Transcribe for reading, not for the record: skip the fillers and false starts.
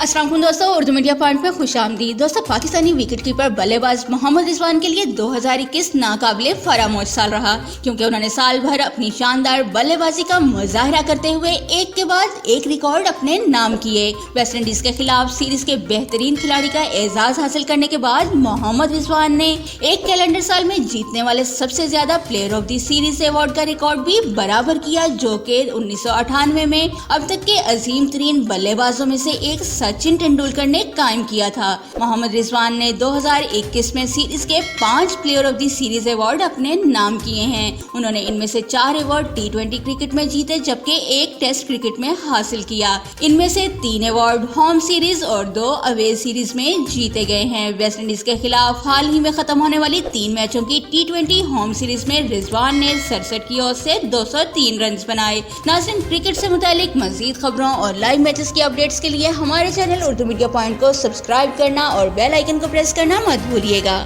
अस्सलाम वालेकुम दोस्तों, उर्दू मीडिया पॉइंट में खुश आमदीद। दोस्तों, पाकिस्तानी विकेट कीपर बल्लेबाज मोहम्मद रिजवान के लिए 2021 नाकाबिले फरामोश साल रहा, क्योंकि उन्होंने साल भर अपनी शानदार बल्लेबाजी का मुजाहरा करते हुए एक के बाद एक रिकॉर्ड अपने नाम किए। वेस्ट इंडीज के खिलाफ सीरीज के बेहतरीन खिलाड़ी का एजाज हासिल करने के बाद मोहम्मद रिजवान ने एक कैलेंडर साल में जीतने वाले सबसे ज्यादा player of the series award का रिकॉर्ड भी बराबर किया, जो कि 1998 में अब तक के अजीम तरीन बल्लेबाजों में से एक सचिन तेंदुलकर ने कायम किया था। मोहम्मद रिजवान ने 2021 में सीरीज के 5 player of the series award अपने नाम किए हैं। उन्होंने इनमें से 4 अवार्ड T20 क्रिकेट में जीते, जबकि 1 टेस्ट क्रिकेट में हासिल किया। इनमें से 3 अवार्ड होम सीरीज और 2 अवे सीरीज में जीते गए हैं। वेस्ट इंडीज के खिलाफ हाल ही में खत्म होने वाली 3 मैचों की T20 होम सीरीज में रिजवान ने 67 की ओर से 203 रन बनाए। नाज़रीन, क्रिकेट से मुतालिक मजीद खबरों और लाइव मैचेस की अपडेट्स के लिए हमारे चैनल उर्दू मीडिया पॉइंट को सब्सक्राइब करना और बेल आइकन को प्रेस करना मत भूलिएगा।